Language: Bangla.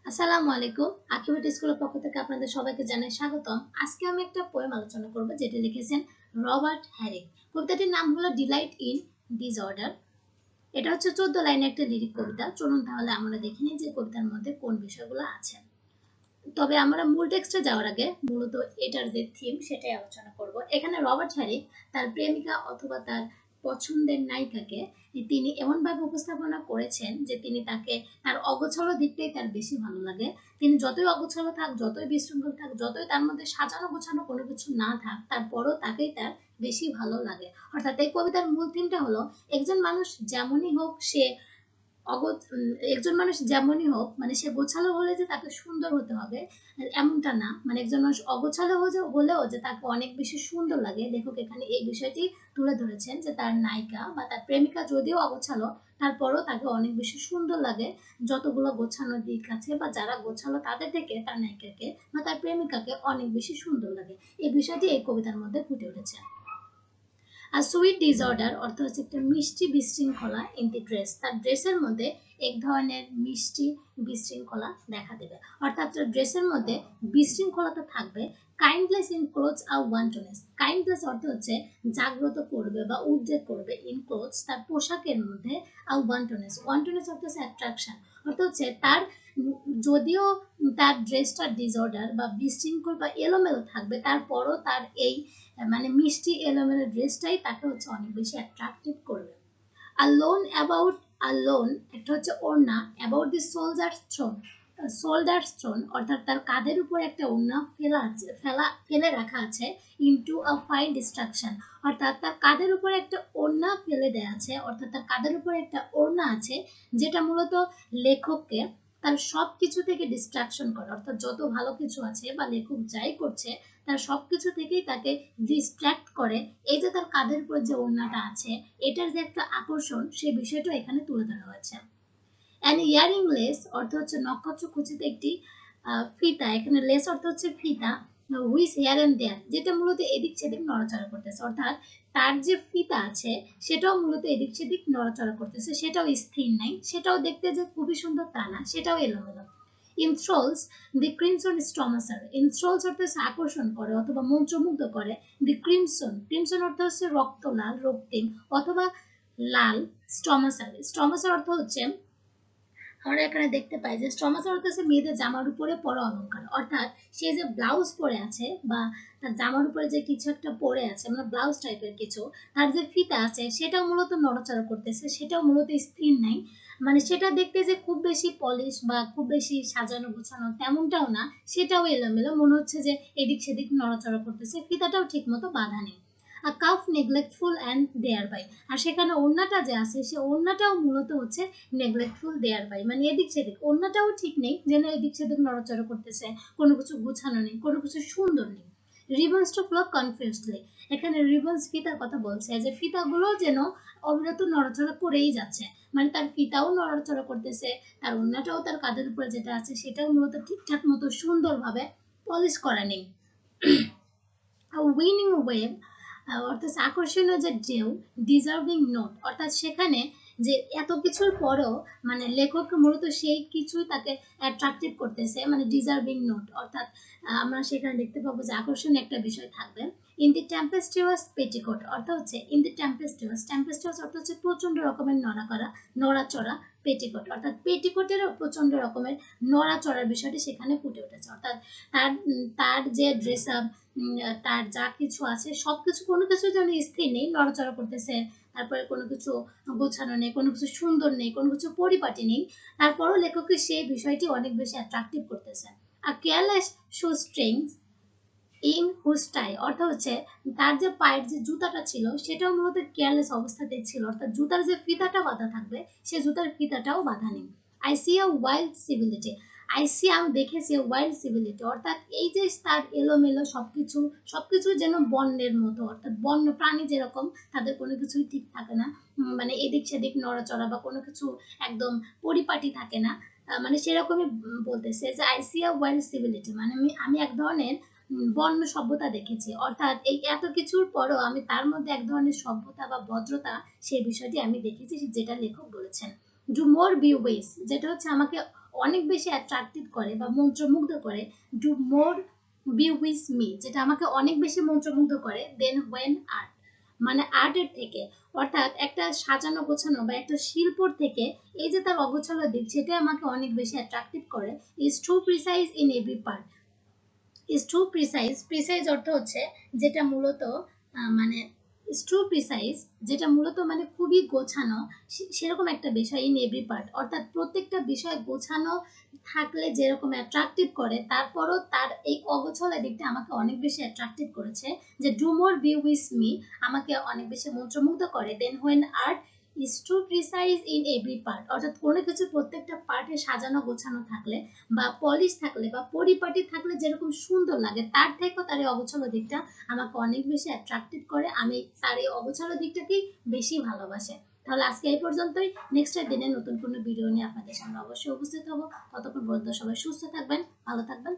আসসালামু আলাইকুম। আকিবেটি স্কুলের পক্ষ থেকে আপনাদের সবাইকে জানাই স্বাগতম। আজকে আমি একটা পোয়েম আলোচনা করব যেটা লিখেছেন রবার্ট হ্যারিক। কবিতাটির নাম হলো ডিলাইট ইন ডিসঅর্ডার। এটা হচ্ছে 14 লাইনের একটা লিরিক কবিতা। চলুন তাহলে আমরা দেখে নিই যে কবিতার মধ্যে কোন বিষয়গুলো আছে। তবে আমরা মূল টেক্সটে যাওয়ার আগে মূলত এটার যে থিম সেটাই আলোচনা করব। এখানে রবার্ট হ্যারিক তার প্রেমিকা অথবা তার পছন্দের নায়িকাকে তিনি এমনভাবে উপস্থাপনা করেছেন যে তিনি তাকে তার অগোছালো দিকটাই তার বেশি ভালো লাগে। তিনি যতই অগোছালো থাক, যতই বিশৃঙ্খল থাক, যতই তার মধ্যে সাজানো গোছানো কোনো কিছু না থাক, তারপরও তাকেই তার বেশি ভালো লাগে। অর্থাৎ এই কবিতার মূল থিমটা হলো একজন মানুষ যেমনই হোক সে একজন মানুষ যেমনই হোক মানে সে গোছালো হলে যে তাকে সুন্দর হতে হবে এমনটা না। মানে একজন মানুষ অগোছালো হলেও যে তাকে অনেক বেশি সুন্দর লাগে। লেখক এখানে এই বিষয়টি তুলে ধরেছেন যে তার নায়িকা বা তার প্রেমিকা যদিও অগোছালো তারপরও তাকে অনেক বেশি সুন্দর লাগে। যতগুলো গোছানো দিক আছে বা যারা গোছালো তাদের থেকে তার নায়িকাকে বা তার প্রেমিকাকে অনেক বেশি সুন্দর লাগে। এই বিষয়টি এই কবিতার মধ্যে ফুটে উঠেছে। আর সুইট ডিসঅর্ডার অর্থ হচ্ছে একটা মিষ্টি বিশৃঙ্খলা ইন দি ড্রেস। তার ড্রেসের মধ্যে এক ধরনের মিষ্টি বিশৃঙ্খলা দেখা দেবে। অর্থাৎ ড্রেসের মধ্যে বিশৃঙ্খলতা থাকবে। কাইন্ডলেস ইন ক্লোথস আর ওয়ান্টনেস। কাইন্ডলেস অর্থ হচ্ছে জাগ্রত করবে বা উদ্রেক করবে ইন ক্লোথস তার পোশাকের মধ্যে। আর ওয়ান্টনেস, ওয়ান্টনেস অর্থ হচ্ছে অ্যাট্রাকশন। অর্থ হচ্ছে তার যদিও তার ড্রেসটা ডিসঅর্ডার বা বিশৃঙ্খল বা এলোমেলো থাকবে তারপরও তার এই মানে মিষ্টি এলোমেলো ড্রেসটাই তাকে হচ্ছে অনেক বেশি অ্যাট্রাক্টিভ করবে। আলোন অ্যাবাউট আলোন একটা হচ্ছে ওড়না অ্যাবাউট দি শোল্ডার স্টোন অর্থাৎ তার কাঁধের উপর একটা ওড়না ফেলে রাখা আছে ইনটু আ ফাইন ডিস্ট্রাকশন। অর্থাৎ তার কাঁধের উপর একটা ওড়না ফেলে দেয়া আছে, অর্থাৎ তার কাঁধের উপর একটা ওড়না আছে যেটা মূলত লেখককে তার সব কিছু থেকে ডিস্ট্রাকশন করে। অর্থাৎ যত ভালো কিছু আছে বা লেখক যাই করছে তার সবকিছু থেকেই তাকে ডিস্ট্র্যাক্ট করে। এই যে তার কাঁধের উপর যে ওড়নাটা আছে এটার যে একটা আকর্ষণ সেই বিষয়টা এখানে তুলে ধরা হয়েছে। অ্যান্ড ইয়ারিং লেস অর্থ হচ্ছে নক্ষত্র খচিত একটি ফিতা। এখানে লেস অর্থ হচ্ছে ফিতা। হুইস হেয়ার অ্যান্ড দেয়ার যেটা মূলত এদিক সেদিক নড়াচড়া করতেছে। অর্থাৎ তার যে ফিতা আছে সেটাও মূলত এদিক সেদিক নড়াচড়া করতেছে, সেটাও স্থির নাই, সেটাও দেখতে যে খুবই সুন্দর তা না, সেটাও এলোমেলো। ইনথ্রলস দি ক্রিমসন স্টমাসার। ইনথ্রলস অর্থ হচ্ছে আকর্ষণ করে অথবা মন্ত্রমুগ্ধ করে। দি ক্রিমসন, ক্রিমসন অর্থ হচ্ছে রক্ত লাল, রক্তিম অথবা লাল। স্টমাসার, স্টমাসার অর্থ হচ্ছে আমরা এখানে দেখতে পাই যে স্টমাসার অর্থ হচ্ছে মেয়েদের জামার উপরে পরা অলংকার। অর্থাৎ সে যে ব্লাউজ পরে আছে বা তার জামার উপরে যে কিছু একটা পরে আছে মানে ব্লাউজ টাইপের কিছু, তার যে ফিতা আছে সেটাও মূলত নড়াচড়া করতেছে, সেটাও মূলত স্থির নাই। মানে সেটা দেখতে যে খুব বেশি পলিশ বা খুব বেশি সাজানো গোছানো তেমনটাও না, সেটাও এলোমেলো, মনে হচ্ছে যে এদিক সেদিক নড়াচড়া করতেছে, ফিতাটাও ঠিক মতো বাঁধা নেই। আ calf neglectful and there by. আর সেখানে ওড়নাটা যে আছে সে ওড়নাটাও মূলত হচ্ছে নেগলেক্টফুল দেয়ার বাই, মানে এদিক সেদিক ওড়নাটাও ঠিক নেই যেন এদিক সেদিক নড়াচড়া করতেছে, কোনো কিছু গুছানো নেই, কোনো কিছু সুন্দর নেই। Ribbons to flow confusedly. এখানে রিবনস ফিতার কথা বলছে যে ফিতাগুলো যেন অবিরত নড়াচড়া করেই যাচ্ছে, মানে তার ফিতাও নড়াচড়া করতেছে, তার ওড়নাটাও তার কাঁধের উপরে যেটা আছে সেটাও মূলত ঠিকঠাক মতো সুন্দরভাবে পলিশ করা নেই। উইনিং ওয়েভ অর্থাৎ আকর্ষণীয় যে ঢেউ। ডিজার্ভিং নোট অর্থাৎ সেখানে যে এত কিছুর পরেও মানে লেখক মূলত সেই কিছুই তাকে অ্যাট্রাকটিভ করতেছে, মানে ডিজার্ভিং নোট অর্থাৎ আমরা সেখানে দেখতে পাবো যে আকর্ষণীয় একটা বিষয় থাকবে। ইন দি টেম্পেস্টিউয়াস পেটিকোট অর্থ হচ্ছে ইন দি টেম্পেস্টিউয়াস, টেম্পেস্টিউয়াস অর্থ হচ্ছে প্রচন্ড রকমের নড়াচড়া। পেটিকোট অর্থাৎ পেটিকোটেরও প্রচন্ড রকমের নড়াচড়ার বিষয়টি সেখানে ফুটে উঠেছে। অর্থাৎ তার তার যে ড্রেস আপ, তার যা কিছু আছে সবকিছু কোনো কিছু যেন স্থির নেই, নড়াচড়া করতেছে, তারপরে কোনো কিছু গোছানো নেই, কোনো কিছু সুন্দর নেই, কোনো কিছু পরিপাটি নেই, তারপরও লেখককে সেই বিষয়টি অনেক বেশি অ্যাট্রাকটিভ করতেছে। আর careless shoe strings in whose tie অর্থ হচ্ছে তার যে পায়ের যে জুতাটা ছিল সেটাও মূলত কেয়ারলেস অবস্থাতে ছিল, অর্থাৎ জুতার যে ফিতাটা বাঁধা থাকবে সে জুতার ফিতাটাও বাঁধা নেই। I see a wild civility. I see আমি দেখেছি ওয়াইল্ড সিভিলিটি অর্থাৎ এই যে তার এলোমেলো সবকিছু, সবকিছু যেন বন্যের মতো, অর্থাৎ বন্য প্রাণী যেরকম তাদের কোনো কিছুই ঠিক থাকে না, মানে এদিক সেদিক নড়াচড়া বা কোনো কিছু একদম পরিপাটি থাকে না। মানে সেরকমই বলতেছে যে I see a wild civility, মানে আমি এক ধরনের বন্য সভ্যতা দেখেছি। অর্থাৎ এই এত কিছুর পরও আমি তার মধ্যে এক ধরনের সভ্যতা বা ভদ্রতা সেই বিষয়টি আমি দেখেছি, যেটা লেখক বলেছেন। ডু মোর বিউবেস যেটা হচ্ছে আমাকে অনেক বেশি অ্যাট্রাক্টিভ করে বা মন্ত্রমুগ্ধ করে, do more bewitch me, যেটা আমাকে অনেক বেশি মন্ত্রমুগ্ধ করে দেন হোয়েন আর্ট, মানে আর্টের থেকে। অর্থাৎ একটা সাজানো গোছানো বা একটা শিল্পর থেকে এই যে তার অগোছালো দিক, সেটা আমাকে অনেক বেশি অ্যাট্রাক্টিভ করে। Is two precise in every part. Is two precise, precise অর্থ হচ্ছে যেটা মূলত মানে ইজ টু প্রিসাইজ, যেটা মূলত মানে খুবই গোছানো, সেরকম একটা বিষয় ইন এভরি পার্ট, অর্থাৎ প্রত্যেকটা বিষয় গোছানো থাকলে যেরকম অ্যাট্রাক্টিভ করে, তারপরও তার এই অগোছালো দিকটা আমাকে অনেক বেশি অ্যাট্রাক্টিভ করেছে। যে do more bewitch me আমাকে অনেক বেশি মন্ত্রমুগ্ধ করে than when art is two precise in every part, অর্থাৎ কোনো কিছু প্রত্যেকটা পার্টে সাজানো গোছানো থাকলে বা পলিশ থাকলে বা পরিপাটি থাকলে যেরকম সুন্দর লাগে, তার থেকেও তার এই অগোছালো দিকটা আমাকে অনেক বেশি অ্যাট্রাক্টিভ করে। আমি তার এই অগোছালো দিকটাকেই বেশি ভালোবাসি। তাহলে আজকে এই পর্যন্তই। নেক্সটের দিনে নতুন কোনো ভিডিও নিয়ে আপনাদের সামনে অবশ্যই উপস্থিত হবো। ততক্ষণ পর্যন্ত সবাই সুস্থ থাকবেন, ভালো থাকবেন।